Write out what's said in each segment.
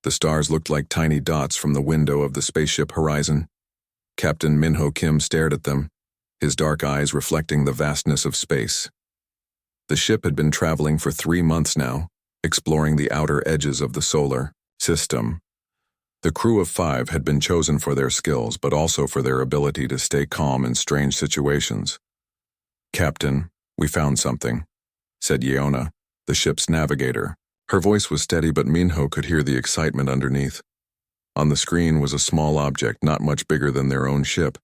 The stars looked like tiny dots from the window of the spaceship horizon. Captain Minho Kim stared at them, his dark eyes reflecting the vastness of space. The ship had been traveling for 3 months now, exploring the outer edges of the solar system. The crew of 5 had been chosen for their skills, but also for their ability to stay calm in strange situations. "Captain, we found something," said Yeona, the ship's navigator. Her voice was steady, but Minho could hear the excitement underneath. On the screen was a small object not much bigger than their own ship.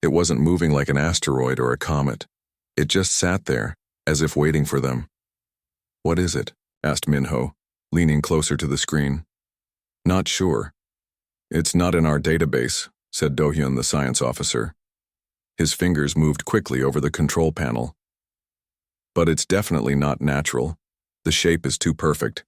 It wasn't moving like an asteroid or a comet. It just sat there, as if waiting for them. "What is it?" asked Minho, leaning closer to the screen. "Not sure. It's not in our database," said Do-hyun, the science officer. His fingers moved quickly over the control panel. "But it's definitely not natural. The shape is too perfect."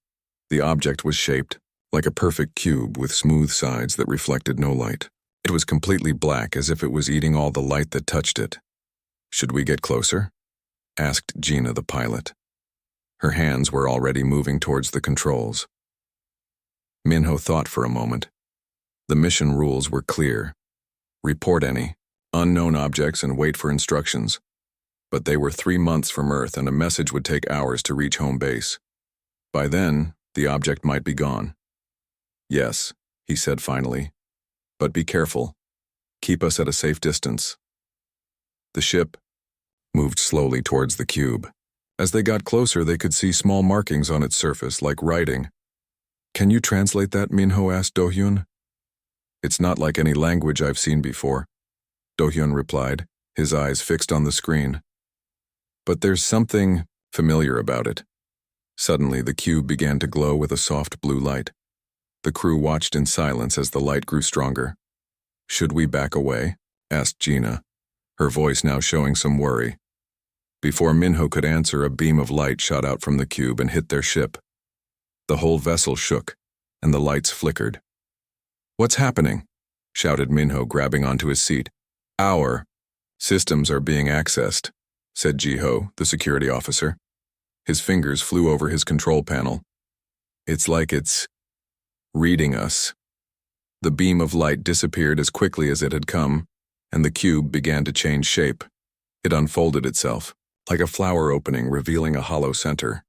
The object was shaped like a perfect cube with smooth sides that reflected no light. It was completely black, as if it was eating all the light that touched it. "Should we get closer?" asked Gina, the pilot. Her hands were already moving towards the controls. Minho thought for a moment. The mission rules were clear. Report any unknown objects and wait for instructions. But they were 3 months from Earth, and a message would take hours to reach home base. By then, the object might be gone. "Yes," he said finally. "But be careful. Keep us at a safe distance." The ship moved slowly towards the cube. As they got closer, they could see small markings on its surface, like writing. "Can you translate that?" Minho asked Do-hyun. "It's not like any language I've seen before," Do-hyun replied, his eyes fixed on the screen. "But there's something familiar about it." Suddenly, the cube began to glow with a soft blue light. The crew watched in silence as the light grew stronger. "Should we back away?" asked Gina, her voice now showing some worry. Before Minho could answer, a beam of light shot out from the cube and hit their ship. The whole vessel shook, and the lights flickered. "What's happening?" shouted Minho, grabbing onto his seat. "Our systems are being accessed," said Ji-ho, the security officer. His fingers flew over his control panel. "It's like it's reading us." The beam of light disappeared as quickly as it had come, and the cube began to change shape. It unfolded itself, like a flower opening, revealing a hollow center.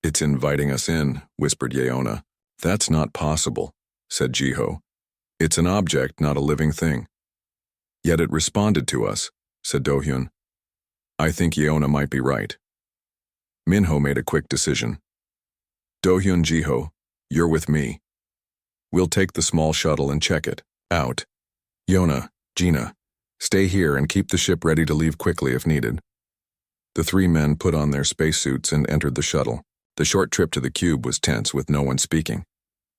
"It's inviting us in," whispered Yeona. "That's not possible," said Ji-ho. "It's an object, not a living thing." "Yet it responded to us," said Do-hyun. "I think Yeona might be right." Minho made a quick decision. "Do-hyun, Ji-ho, you're with me. We'll take the small shuttle and check it out. Yeona, Gina, stay here and keep the ship ready to leave quickly if needed." The 3 men put on their spacesuits and entered the shuttle. The short trip to the cube was tense, with no one speaking.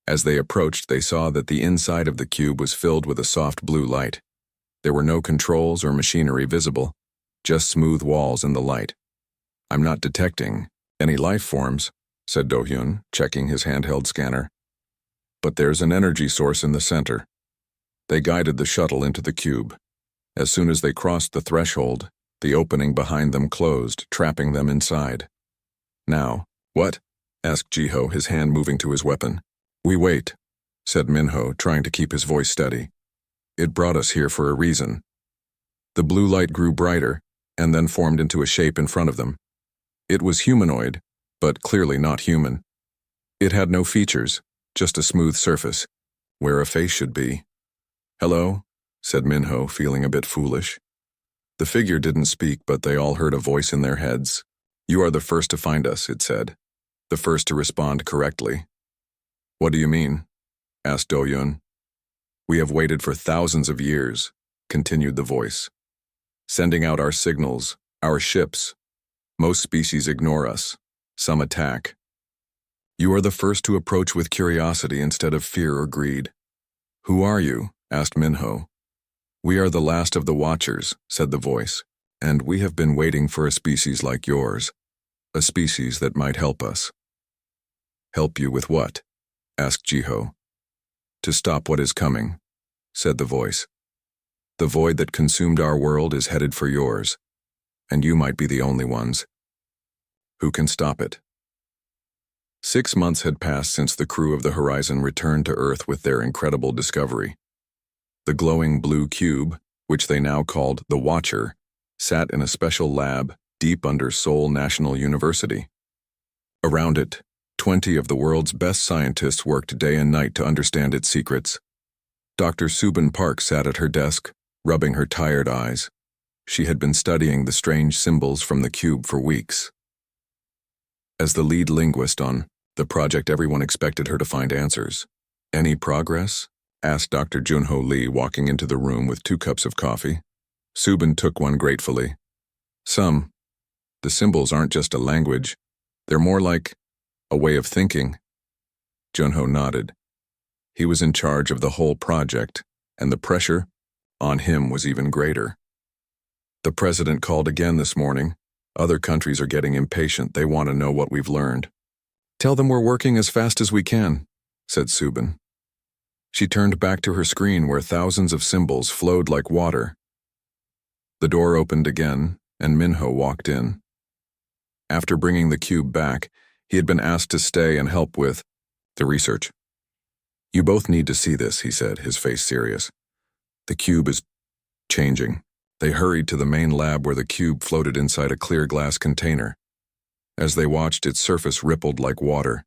As they approached, they saw that the inside of the cube was filled with a soft blue light. There were no controls or machinery visible, just smooth walls and the light. "I'm not detecting any life forms," said Do-hyun, checking his handheld scanner. "But there's an energy source in the center." They guided the shuttle into the cube. As soon as they crossed the threshold, the opening behind them closed, trapping them inside. "Now, what?" asked Ji-ho, his hand moving to his weapon. "We wait," said Minho, trying to keep his voice steady. "It brought us here for a reason." The blue light grew brighter, and then formed into a shape in front of them. It was humanoid, but clearly not human. It had no features, just a smooth surface, where a face should be. "Hello," said Minho, feeling a bit foolish. The figure didn't speak, but they all heard a voice in their heads. "You are the first to find us," it said. "The first to respond correctly." "What do you mean?" asked Do-hyun. "We have waited for thousands of years," continued the voice. "Sending out our signals, our ships. Most species ignore us. Some attack. You are the first to approach with curiosity instead of fear or greed." "Who are you?" asked Minho. "We are the last of the Watchers," said the voice, "and we have been waiting for a species like yours. A species that might help us." "Help you with what?" asked Ji-ho. "To stop what is coming," said the voice. "The void that consumed our world is headed for yours, and you might be the only ones. Who can stop it?" 6 months had passed since the crew of the Horizon returned to Earth with their incredible discovery. The glowing blue cube, which they now called the Watcher, sat in a special lab deep under Seoul National University. Around it, 20 of the world's best scientists worked day and night to understand its secrets. Dr. Subin Park sat at her desk, rubbing her tired eyes. She had been studying the strange symbols from the cube for weeks. As the lead linguist on the project, everyone expected her to find answers. "Any progress?" asked Dr. Junho Lee, walking into the room with 2 cups of coffee. Subin took one gratefully. "Some. The symbols aren't just a language. They're more like a way of thinking." Junho nodded. He was in charge of the whole project, and the pressure on him was even greater. "The president called again this morning. Other countries are getting impatient. They want to know what we've learned." "Tell them we're working as fast as we can," said Subin. She turned back to her screen where thousands of symbols flowed like water. The door opened again, and Minho walked in. After bringing the cube back, he had been asked to stay and help with the research. "You both need to see this," he said, his face serious. "The cube is changing." They hurried to the main lab where the cube floated inside a clear glass container. As they watched, its surface rippled like water,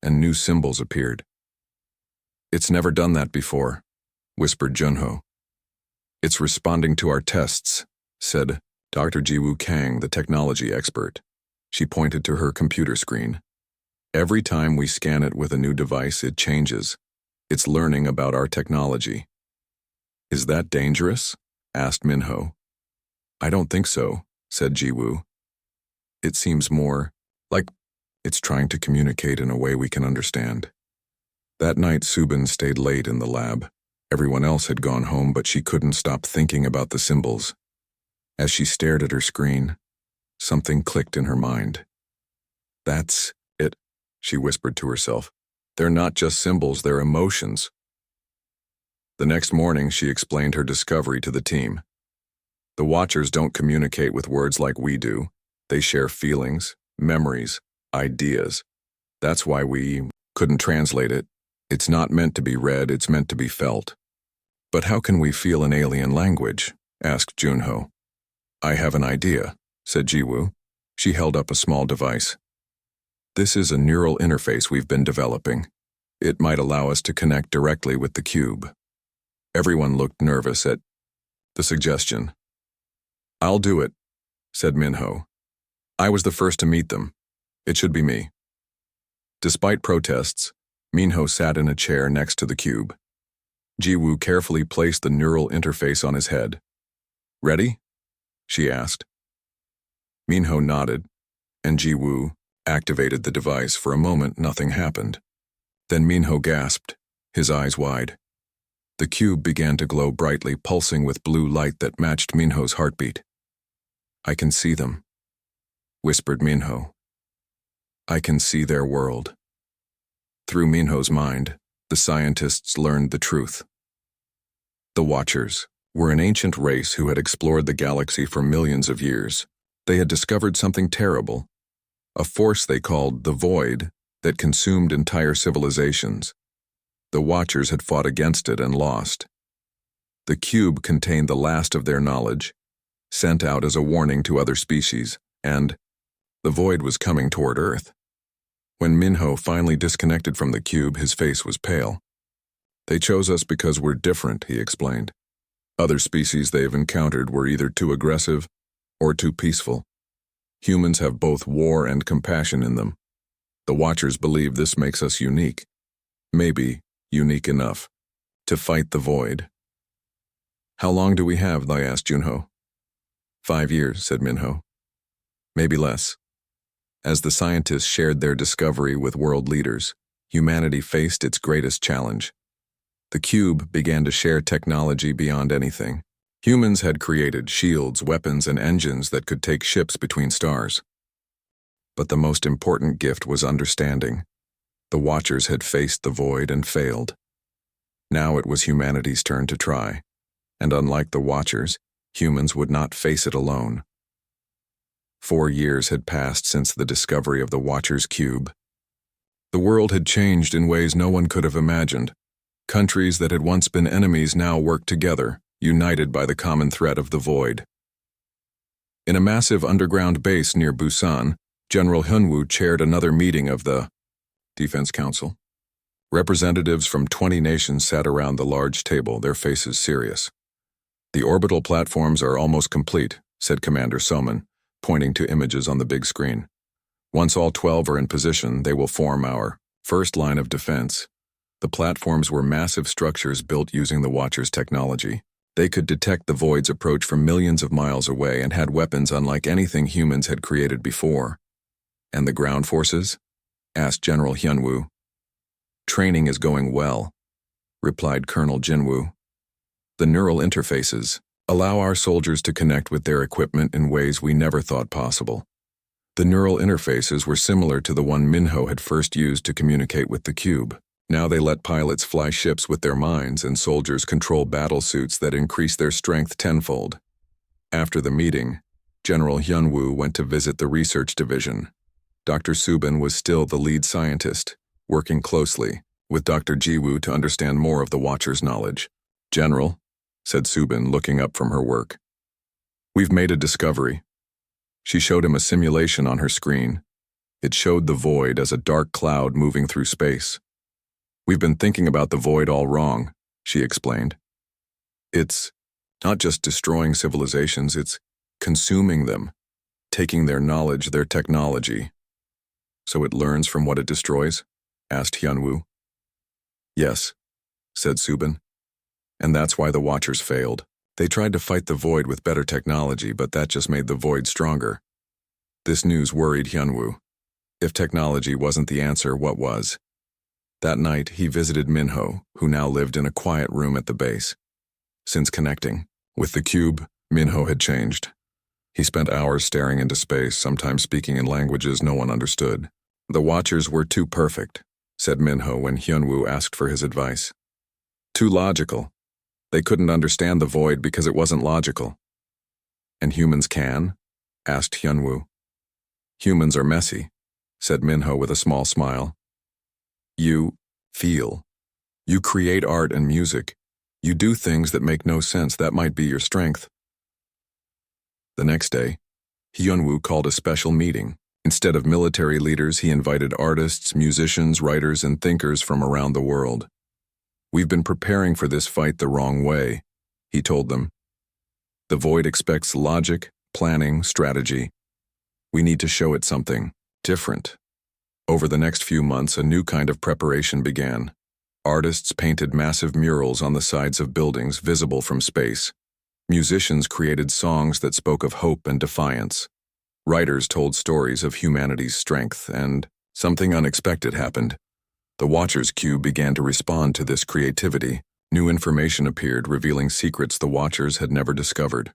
and new symbols appeared. "It's never done that before," whispered Junho. "It's responding to our tests," said Dr. Jiwoo Kang, the technology expert. She pointed to her computer screen. "Every time we scan it with a new device, it changes. It's learning about our technology." "Is that dangerous?" asked Minho. "I don't think so," said Jiwoo. "It seems more like it's trying to communicate in a way we can understand." That night, Subin stayed late in the lab. Everyone else had gone home, but she couldn't stop thinking about the symbols. As she stared at her screen, something clicked in her mind. "That's it," she whispered to herself. "They're not just symbols, they're emotions." The next morning, she explained her discovery to the team. "The Watchers don't communicate with words like we do. They share feelings, memories, ideas. That's why we couldn't translate it. It's not meant to be read, it's meant to be felt." "But how can we feel an alien language?" asked Junho. "I have an idea," said Jiwoo. She held up a small device. "This is a neural interface we've been developing. It might allow us to connect directly with the cube." Everyone looked nervous at the suggestion. "I'll do it," said Minho. "I was the first to meet them. It should be me." Despite protests, Minho sat in a chair next to the cube. Jiwoo carefully placed the neural interface on his head. "Ready?" she asked. Minho nodded, and Jiwoo activated the device. For a moment, nothing happened. Then Minho gasped, his eyes wide. The cube began to glow brightly, pulsing with blue light that matched Minho's heartbeat. "I can see them," whispered Minho. "I can see their world." Through Minho's mind, the scientists learned the truth. The Watchers were an ancient race who had explored the galaxy for millions of years. They had discovered something terrible, a force they called the Void that consumed entire civilizations. The Watchers had fought against it and lost. The cube contained the last of their knowledge, sent out as a warning to other species, and the Void was coming toward Earth. When Minho finally disconnected from the cube, his face was pale. "They chose us because we're different," he explained. "Other species they've encountered were either too aggressive or too peaceful. Humans have both war and compassion in them. The Watchers believe this makes us unique. Maybe unique enough to fight the Void." "How long do we have?" I asked Junho. 5 years, said Minho. "Maybe less." As the scientists shared their discovery with world leaders, humanity faced its greatest challenge. The cube began to share technology beyond anything. Humans had created shields, weapons, and engines that could take ships between stars. But the most important gift was understanding. The Watchers had faced the Void and failed. Now it was humanity's turn to try, and unlike the Watchers, humans would not face it alone. 4 years had passed since the discovery of the Watchers' cube. The world had changed in ways no one could have imagined. Countries that had once been enemies now worked together, united by the common threat of the void. In a massive underground base near Busan, General Hyunwoo chaired another meeting of the Defense Council. Representatives from 20 nations sat around the large table, their faces serious. "The orbital platforms are almost complete," said Commander Soman, pointing to images on the big screen. "Once all 12 are in position, they will form our first line of defense." The platforms were massive structures built using the Watcher's technology. They could detect the void's approach from millions of miles away and had weapons unlike anything humans had created before. "And the ground forces?" asked General Hyunwoo. "Training is going well," replied Colonel Jinwoo. "The neural interfaces allow our soldiers to connect with their equipment in ways we never thought possible." The neural interfaces were similar to the one Minho had first used to communicate with the cube. Now they let pilots fly ships with their minds and soldiers control battle suits that increase their strength tenfold. After the meeting, General Hyunwoo went to visit the research division. Dr. Subin was still the lead scientist, working closely with Dr. Jiwoo to understand more of the Watcher's knowledge. "General," said Subin, looking up from her work, "we've made a discovery." She showed him a simulation on her screen. It showed the void as a dark cloud moving through space. "We've been thinking about the void all wrong," she explained. "It's not just destroying civilizations, it's consuming them, taking their knowledge, their technology." "So it learns from what it destroys?" asked Hyunwoo. "Yes," said Subin. "And that's why the Watchers failed. They tried to fight the void with better technology, but that just made the void stronger." This news worried Hyunwoo. If technology wasn't the answer, what was? That night, he visited Minho, who now lived in a quiet room at the base. Since connecting with the cube, Minho had changed. He spent hours staring into space, sometimes speaking in languages no one understood. "The Watchers were too perfect," said Minho when Hyunwoo asked for his advice. "Too logical. They couldn't understand the void because it wasn't logical." "And humans can?" asked Hyunwoo. "Humans are messy," said Minho with a small smile. "You feel. You create art and music. You do things that make no sense. That might be your strength." The next day, Hyunwoo called a special meeting. Instead of military leaders, he invited artists, musicians, writers, and thinkers from around the world. "We've been preparing for this fight the wrong way," he told them. "The void expects logic, planning, strategy. We need to show it something different." Over the next few months, a new kind of preparation began. Artists painted massive murals on the sides of buildings visible from space. Musicians created songs that spoke of hope and defiance. Writers told stories of humanity's strength, and something unexpected happened. The Watcher's cube began to respond to this creativity. New information appeared, revealing secrets the Watchers had never discovered.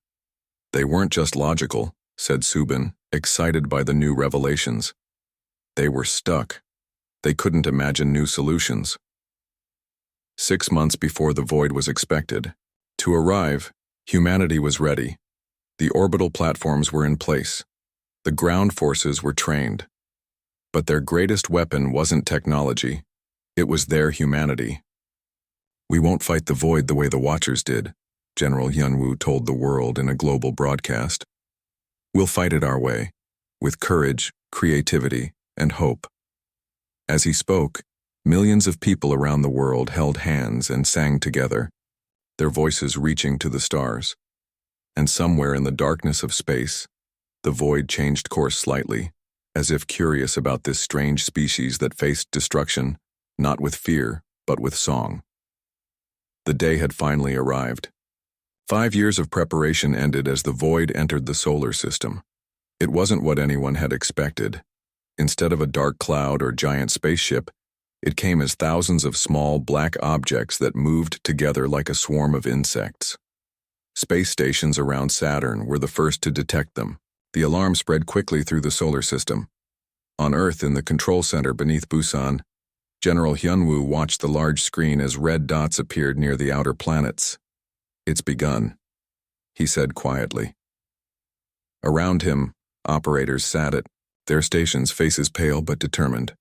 "They weren't just logical," said Subin, excited by the new revelations. "They were stuck. They couldn't imagine new solutions." 6 months before the void was expected to arrive, humanity was ready. The orbital platforms were in place. The ground forces were trained. But their greatest weapon wasn't technology. It was their humanity. "We won't fight the void the way the Watchers did," General Hyunwoo told the world in a global broadcast. "We'll fight it our way, with courage, creativity, and hope." As he spoke, millions of people around the world held hands and sang together, their voices reaching to the stars. And somewhere in the darkness of space, the void changed course slightly, as if curious about this strange species that faced destruction, not with fear, but with song. The day had finally arrived. 5 years of preparation ended as the void entered the solar system. It wasn't what anyone had expected. Instead of a dark cloud or giant spaceship, it came as thousands of small black objects that moved together like a swarm of insects. Space stations around Saturn were the first to detect them. The alarm spread quickly through the solar system. On Earth, in the control center beneath Busan, General Hyunwoo watched the large screen as red dots appeared near the outer planets. "It's begun," he said quietly. Around him, operators sat at their stations, faces pale but determined.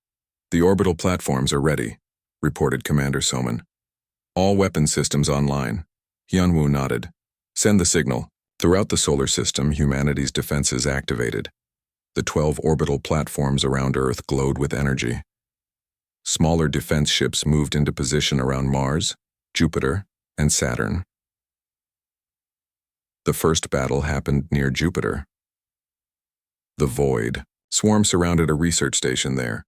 The orbital platforms are ready, reported Commander Soman. All weapon systems online. Hyunwoo nodded. Send the signal. Throughout the solar system, humanity's defenses activated. The 12 orbital platforms around Earth glowed with energy. Smaller defense ships moved into position around Mars, Jupiter, and Saturn. The first battle happened near Jupiter. The Void. Swarm surrounded a research station there.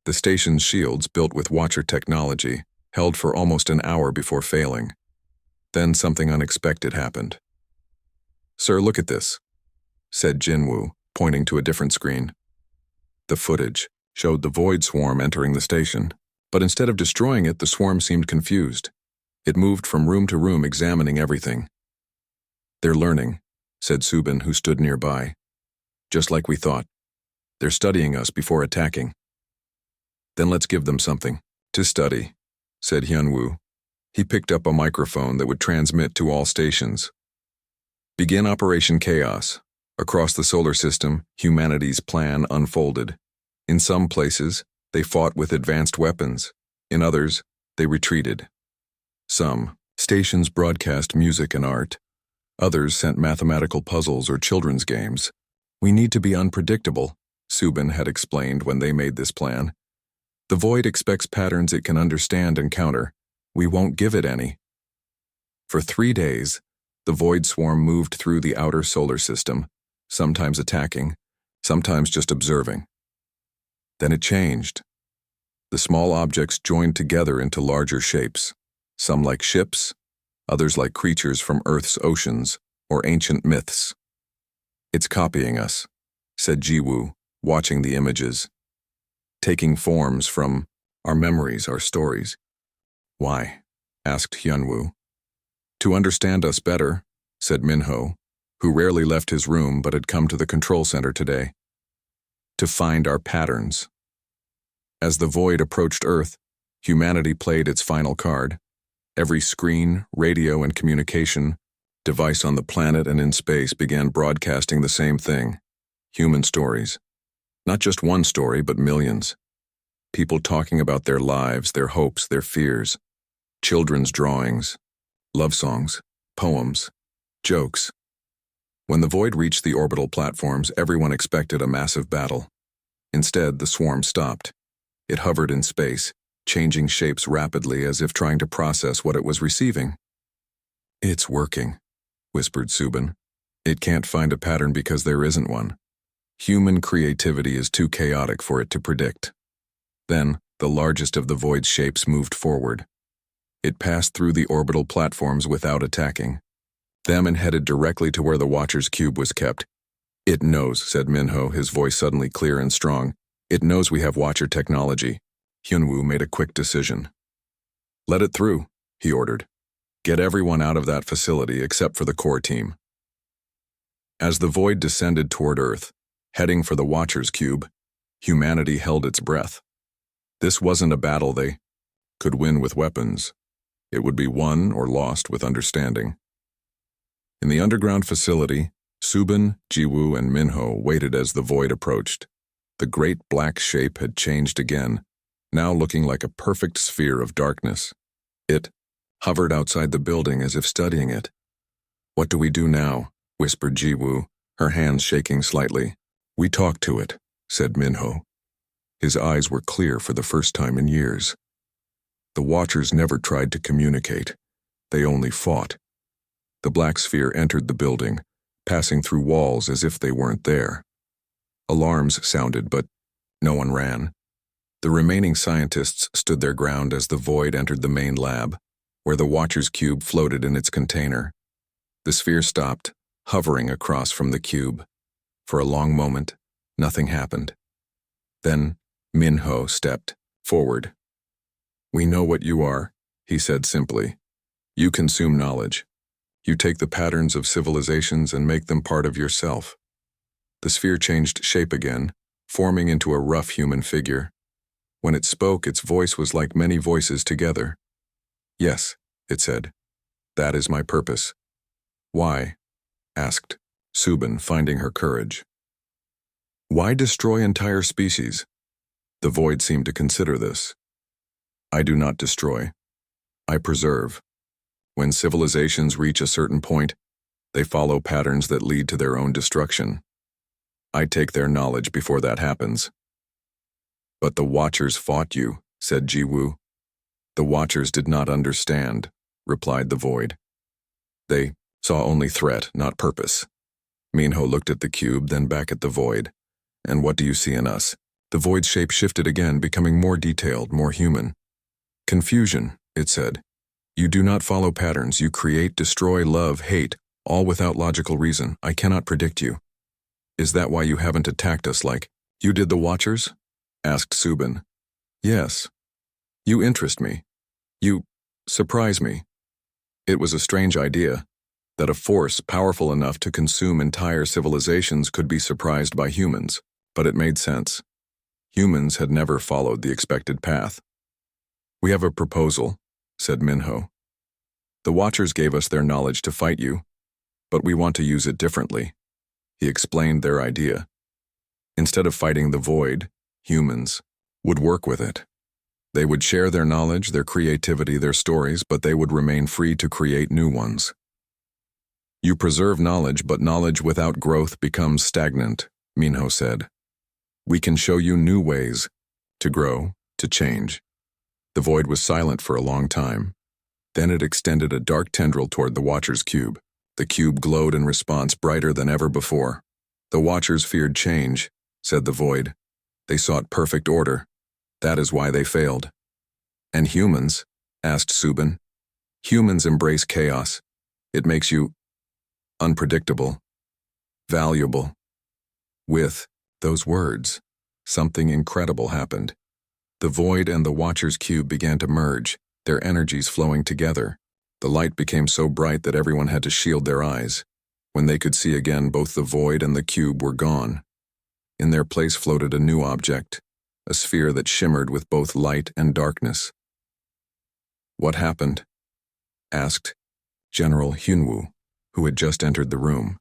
The station's shields, built with Watcher technology, held for almost an hour before failing. Then something unexpected happened. "Sir, look at this," said Jinwoo, pointing to a different screen. The footage showed the Void swarm entering the station, but instead of destroying it, the swarm seemed confused. It moved from room to room, examining everything. "They're learning," said Subin, who stood nearby. "Just like we thought. They're studying us before attacking." "Then let's give them something to study," said Hyunwoo. He picked up a microphone that would transmit to all stations. "Begin Operation Chaos." Across the solar system, humanity's plan unfolded. In some places, they fought with advanced weapons. In others, they retreated. Some stations broadcast music and art. Others sent mathematical puzzles or children's games. "We need to be unpredictable," Subin had explained when they made this plan. "The Void expects patterns it can understand and counter. We won't give it any." For 3 days, the Void swarm moved through the outer solar system, sometimes attacking, sometimes just observing. Then it changed. The small objects joined together into larger shapes, some like ships, others like creatures from Earth's oceans or ancient myths. "It's copying us," said Jiwoo, watching the images. "Taking forms from our memories, our stories." "Why?" asked Hyunwoo. "To understand us better," said Minho, who rarely left his room but had come to the control center today. "To find our patterns." As the Void approached Earth, humanity played its final card. Every screen, radio, and communication device on the planet and in space began broadcasting the same thing: human stories. Not just one story, but millions. People talking about their lives, their hopes, their fears. Children's drawings, love songs, poems, jokes. When the Void reached the orbital platforms, everyone expected a massive battle. Instead, the swarm stopped. It hovered in space, changing shapes rapidly as if trying to process what it was receiving. "It's working," whispered Subin. "It can't find a pattern because there isn't one. Human creativity is too chaotic for it to predict." Then, the largest of the Void's shapes moved forward. It passed through the orbital platforms without attacking them and headed directly to where the Watcher's cube was kept. "It knows," said Minho, his voice suddenly clear and strong. "It knows we have Watcher technology." Hyunwoo made a quick decision. "Let it through," he ordered. "Get everyone out of that facility except for the core team." As the Void descended toward Earth, heading for the Watcher's cube, humanity held its breath. This wasn't a battle they could win with weapons. It would be won or lost with understanding. In the underground facility, Subin, Jiwoo, and Minho waited as the Void approached. The great black shape had changed again, now looking like a perfect sphere of darkness. It hovered outside the building as if studying it. "What do we do now?" whispered Jiwoo, her hands shaking slightly. "We talk to it," said Minho. His eyes were clear for the first time in years. The Watchers never tried to communicate. They only fought. The black sphere entered the building, passing through walls as if they weren't there. Alarms sounded, but no one ran. The remaining scientists stood their ground as the Void entered the main lab, where the Watcher's cube floated in its container. The sphere stopped, hovering across from the cube. For a long moment, nothing happened. Then Minho stepped forward. "We know what you are," he said simply. "You consume knowledge. You take the patterns of civilizations and make them part of yourself." The sphere changed shape again, forming into a rough human figure. When it spoke, its voice was like many voices together. "Yes," it said. "That is my purpose." "Why?" asked Subin, finding her courage. "Why destroy entire species? The void seemed to consider this. I do not destroy. I preserve. When civilizations reach a certain point, they follow patterns that lead to their own destruction. I take their knowledge before that happens. But the Watchers fought you, said Jiwoo. The Watchers did not understand, replied the void. They saw only threat, not purpose. Minho looked at the cube, then back at the void. And what do you see in us? The void's shape shifted again, becoming more detailed, more human. Confusion, it said. You do not follow patterns. You create, destroy, love, hate, all without logical reason. I cannot predict you. Is that why you haven't attacked us like you did the Watchers? Asked Subin. Yes. You interest me. You surprise me. It was a strange idea, that a force powerful enough to consume entire civilizations could be surprised by humans, but it made sense. Humans had never followed the expected path. We have a proposal, said Minho. The Watchers gave us their knowledge to fight you, but we want to use it differently. He explained their idea. Instead of fighting the void, humans would work with it. They would share their knowledge, their creativity, their stories, but they would remain free to create new ones. You preserve knowledge, but knowledge without growth becomes stagnant, Minho said. We can show you new ways to grow, to change. The void was silent for a long time. Then it extended a dark tendril toward the Watcher's cube. The cube glowed in response, brighter than ever before. The Watchers feared change, said the void. They sought perfect order. That is why they failed. And humans? Asked Subin. Humans embrace chaos. It makes you unpredictable, valuable. With those words, something incredible happened. The void and the Watcher's cube began to merge, their energies flowing together. The light became so bright that everyone had to shield their eyes. When they could see again, both the void and the cube were gone. In their place floated a new object, a sphere that shimmered with both light and darkness. What happened? Asked General Hyunwoo, who had just entered the room.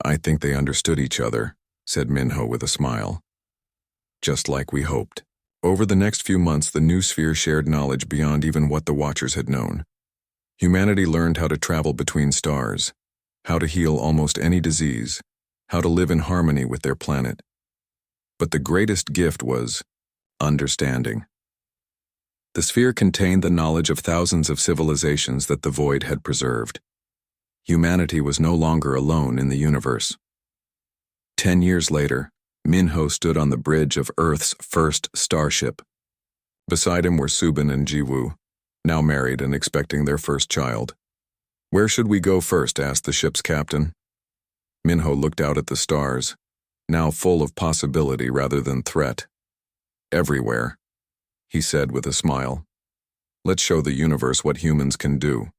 I think they understood each other, said Minho with a smile. Just like we hoped. Over the next few months, the new sphere shared knowledge beyond even what the Watchers had known. Humanity learned how to travel between stars, how to heal almost any disease, how to live in harmony with their planet. But the greatest gift was understanding. The sphere contained the knowledge of thousands of civilizations that the void had preserved. Humanity was no longer alone in the universe. 10 years later, Minho stood on the bridge of Earth's first starship. Beside him were Subin and Jiwoo, now married and expecting their first child. Where should we go first? Asked the ship's captain. Minho looked out at the stars, now full of possibility rather than threat. Everywhere, he said with a smile. Let's show the universe what humans can do.